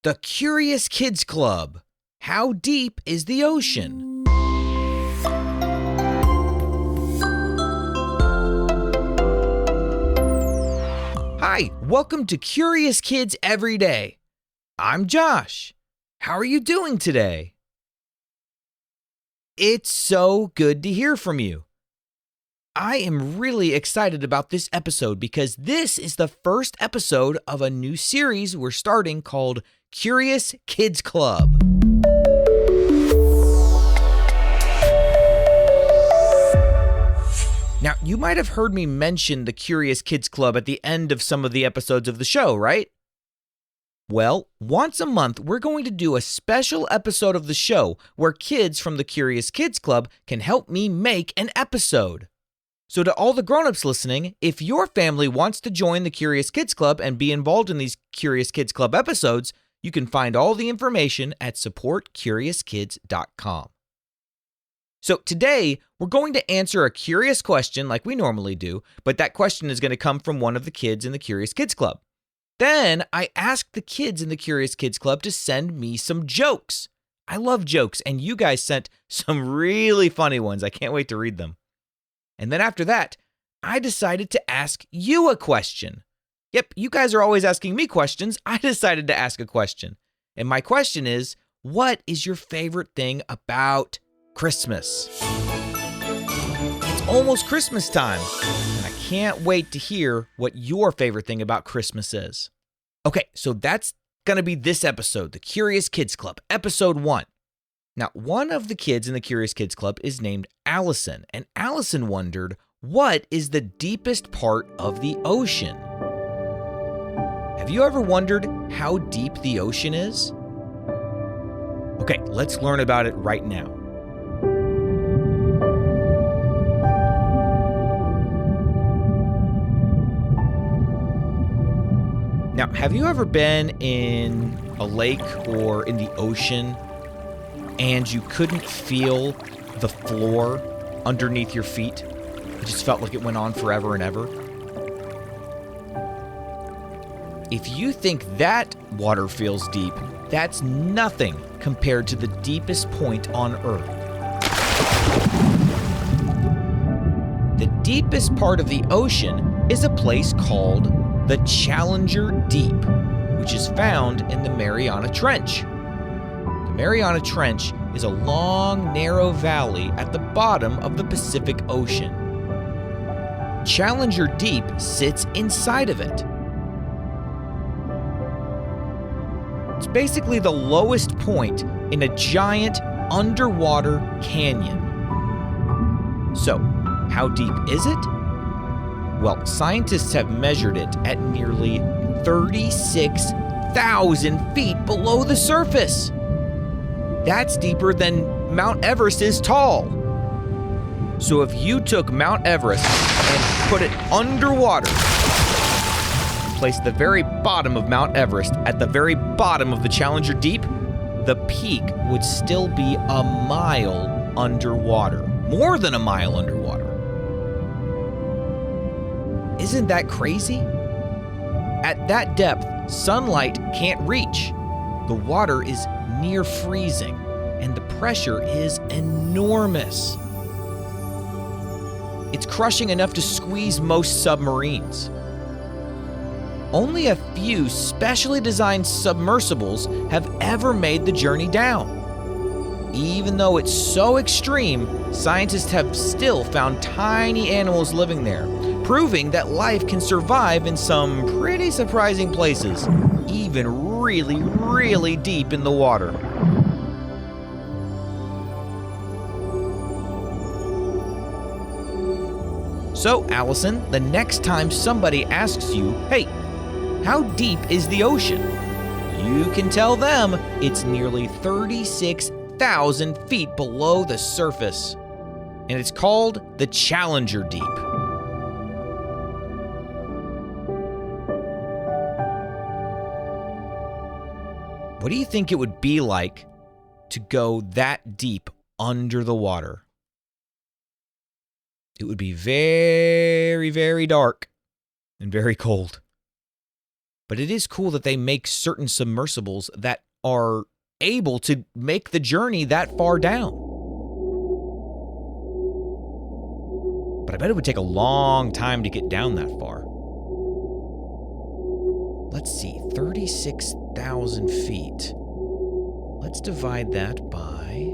The Curious Kids Club. How deep is the ocean? Hi, welcome to Curious Kids Every Day. I'm Josh. How are you doing today? It's so good to hear from you. I am really excited about this episode because this is the first episode of a new series we're starting called Curious Kids Club. Now, you might have heard me mention the Curious Kids Club at the end of some of the episodes of the show, right? Well, once a month, we're going to do a special episode of the show where kids from the Curious Kids Club can help me make an episode. So to all the grown-ups listening, if your family wants to join the Curious Kids Club and be involved in these Curious Kids Club episodes, you can find all the information at supportcuriouskids.com. So today, we're going to answer a curious question like we normally do, but that question is going to come from one of the kids in the Curious Kids Club. Then I asked the kids in the Curious Kids Club to send me some jokes. I love jokes, and you guys sent some really funny ones. I can't wait to read them. And then after that, I decided to ask you a question. Yep, you guys are always asking me questions. I decided to ask a question. And my question is, what is your favorite thing about Christmas? It's almost Christmas time, and I can't wait to hear what your favorite thing about Christmas is. Okay, so that's going to be this episode, the Curious Kids Club, episode 1. Now, one of the kids in the Curious Kids Club is named Allison, and Allison wondered, what is the deepest part of the ocean? Have you ever wondered how deep the ocean is? Okay, let's learn about it right now. Now, have you ever been in a lake or in the ocean and you couldn't feel the floor underneath your feet? It just felt like it went on forever and ever. If you think that water feels deep, that's nothing compared to the deepest point on Earth. The deepest part of the ocean is a place called the Challenger Deep, which is found in the Mariana Trench. The Mariana Trench is a long, narrow valley at the bottom of the Pacific Ocean. Challenger Deep sits inside of it. It's basically the lowest point in a giant underwater canyon. So, how deep is it? Well, scientists have measured it at nearly 36,000 feet below the surface. That's deeper than Mount Everest is tall. So if you took Mount Everest and put it underwater, placed the very bottom of Mount Everest at the very bottom of the Challenger Deep, the peak would still be a mile underwater. More than a mile underwater. Isn't that crazy? At that depth, sunlight can't reach. The water is near freezing, and the pressure is enormous. It's crushing enough to squeeze most submarines. Only a few specially designed submersibles have ever made the journey down. Even though it's so extreme, scientists have still found tiny animals living there, proving that life can survive in some pretty surprising places, even really, really deep in the water. So, Allison, the next time somebody asks you, hey, how deep is the ocean? You can tell them it's nearly 36,000 feet below the surface. And it's called the Challenger Deep. What do you think it would be like to go that deep under the water? It would be very, very dark and very cold. But it is cool that they make certain submersibles that are able to make the journey that far down. But I bet it would take a long time to get down that far. Let's see, 36,000 feet. Let's divide that by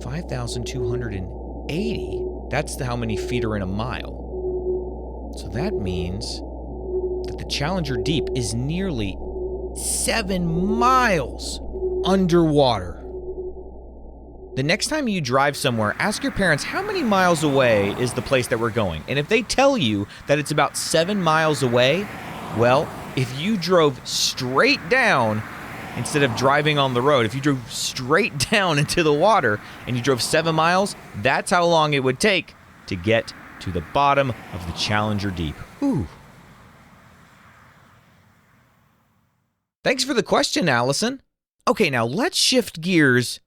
5,280. That's how many feet are in a mile. So that means that the Challenger Deep is nearly 7 miles underwater. The next time you drive somewhere, ask your parents how many miles away is the place that we're going. And if they tell you that it's about 7 miles away, well, if you drove straight down instead of driving on the road, if you drove straight down into the water and you drove 7 miles, that's how long it would take to get to the bottom of the Challenger Deep. Ooh. Thanks for the question, Allison. Okay, now let's shift gears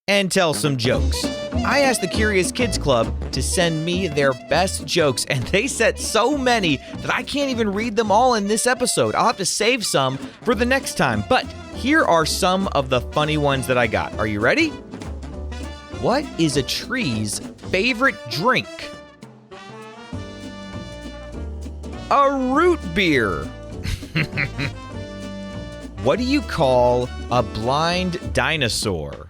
and tell some jokes. I asked the Curious Kids Club to send me their best jokes, and they sent so many that I can't even read them all in this episode. I'll have to save some for the next time, but here are some of the funny ones that I got. Are you ready? What is a tree's favorite drink? A root beer. What do you call a blind dinosaur?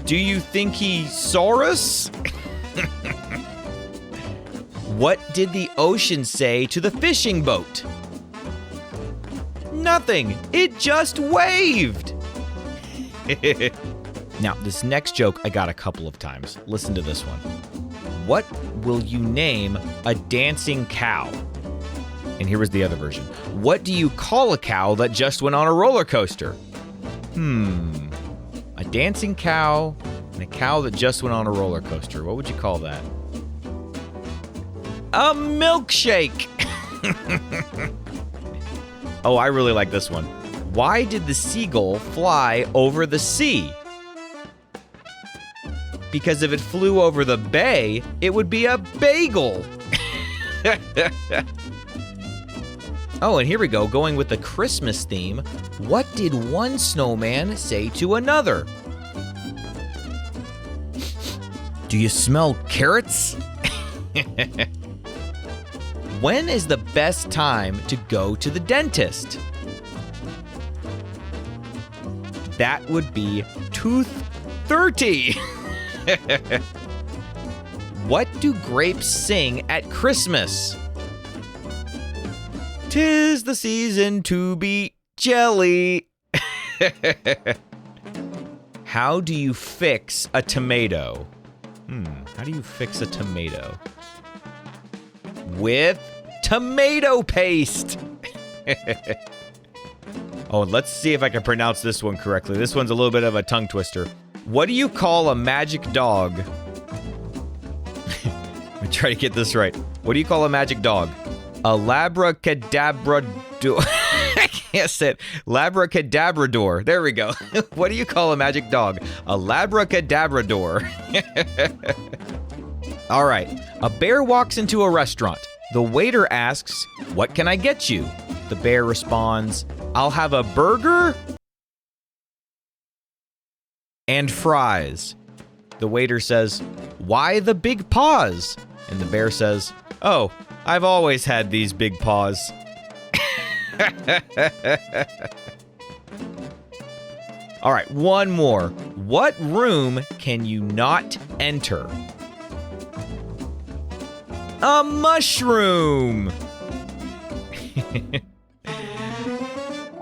Do you think he saw us? What did the ocean say to the fishing boat? Nothing. It just waved. Now, this next joke I got a couple of times. Listen to this one. What will you name a dancing cow? And here was the other version. What do you call a cow that just went on a roller coaster? A dancing cow and a cow that just went on a roller coaster. What would you call that? A milkshake. Oh, I really like this one. Why did the seagull fly over the sea? Because if it flew over the bay, it would be a bagel. Oh, and here we go, going with the Christmas theme. What did one snowman say to another? Do you smell carrots? When is the best time to go to the dentist? That would be tooth 30. What do grapes sing at Christmas? 'Tis the season to be jelly. How do you fix a tomato? How do you fix a tomato? With tomato paste. Oh, let's see if I can pronounce this one correctly. This one's a little bit of a tongue twister. What do you call a magic dog? Let me try to get this right. What do you call a magic dog? A labracadabrador. I can't say it. Labracadabrador. There we go. What do you call a magic dog? A labracadabrador. All right. A bear walks into a restaurant. The waiter asks, "What can I get you?" The bear responds, "I'll have a burger and fries." The waiter says, "Why the big paws?" And the bear says, "Oh, I've always had these big paws." All right, one more. What room can you not enter? A mushroom.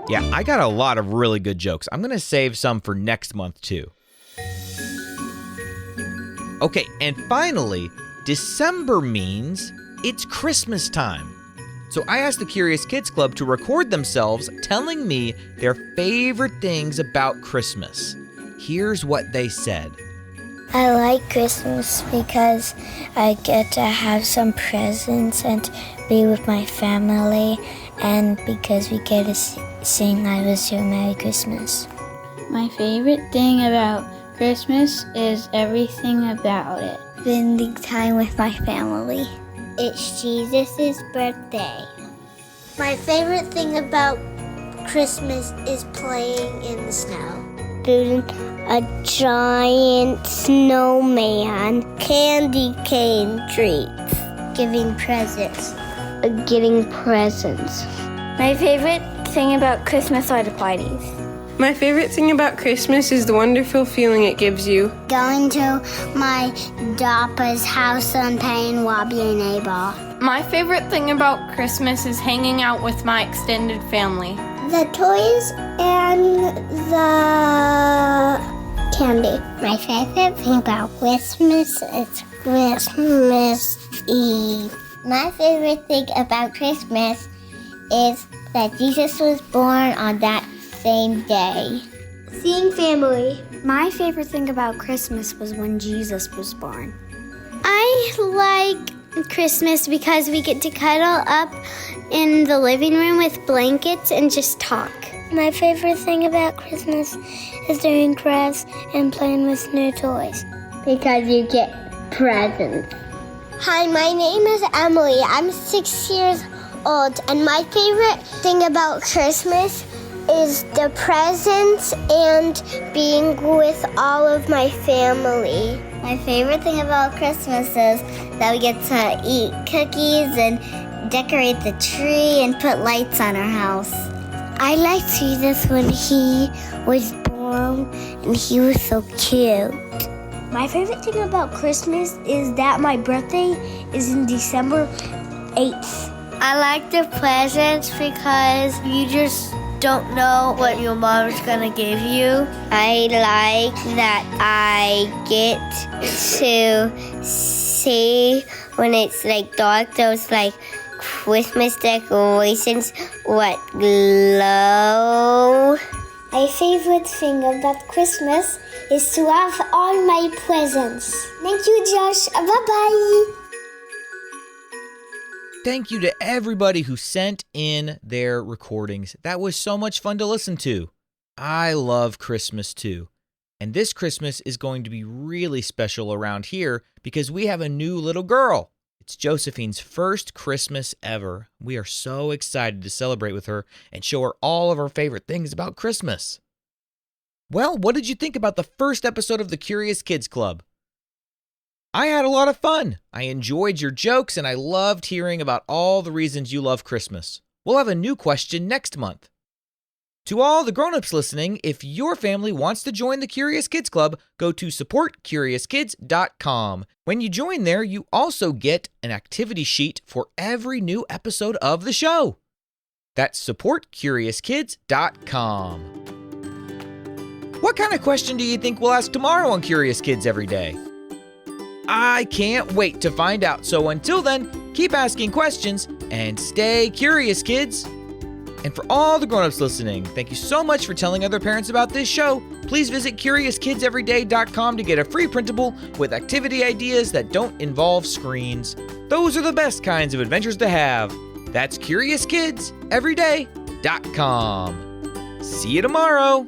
Yeah, I got a lot of really good jokes. I'm going to save some for next month, too. Okay, and finally, December means it's Christmas time. So I asked the Curious Kids Club to record themselves telling me their favorite things about Christmas. Here's what they said. I like Christmas because I get to have some presents and be with my family, and because we get to sing I Wish You a Merry Christmas. My favorite thing about Christmas is everything about it. Spending time with my family. It's Jesus' birthday. My favorite thing about Christmas is playing in the snow. Building a giant snowman, candy cane treats, giving presents. Getting presents. My favorite thing about Christmas are the parties. My favorite thing about Christmas is the wonderful feeling it gives you. Going to my Papa's house and playing Wobby and A-ball. My favorite thing about Christmas is hanging out with my extended family. The toys and the candy. My favorite thing about Christmas is Christmas Eve. My favorite thing about Christmas is that Jesus was born on that same day. Seeing family. My favorite thing about Christmas was when Jesus was born. I like Christmas because we get to cuddle up in the living room with blankets and just talk. My favorite thing about Christmas is doing crafts and playing with new toys. Because you get presents. Hi, my name is Emily. I'm 6 years old, and my favorite thing about Christmas is the presents and being with all of my family. My favorite thing about Christmas is that we get to eat cookies and decorate the tree and put lights on our house. I liked Jesus when he was born, and he was so cute. My favorite thing about Christmas is that my birthday is in December 8th. I like the presents because you just don't know what your mom's gonna give you. I like that I get to see when it's like dark, those like Christmas decorations, what glow. My favorite thing about Christmas is to have all my presents. Thank you, Josh. Bye-bye. Thank you to everybody who sent in their recordings. That was so much fun to listen to. I love Christmas too. And this Christmas is going to be really special around here because we have a new little girl. It's Josephine's first Christmas ever. We are so excited to celebrate with her and show her all of our favorite things about Christmas. Well, what did you think about the first episode of the Curious Kids Club? I had a lot of fun. I enjoyed your jokes and I loved hearing about all the reasons you love Christmas. We'll have a new question next month. To all the grown-ups listening, if your family wants to join the Curious Kids Club, go to supportcuriouskids.com. When you join there, you also get an activity sheet for every new episode of the show. That's supportcuriouskids.com. What kind of question do you think we'll ask tomorrow on Curious Kids Every Day? I can't wait to find out. So until then, keep asking questions and stay curious, kids. And for all the grown-ups listening, thank you so much for telling other parents about this show. Please visit CuriousEveryday.com to get a free printable with activity ideas that don't involve screens. Those are the best kinds of adventures to have. That's CuriousKidsEveryday.com. See you tomorrow.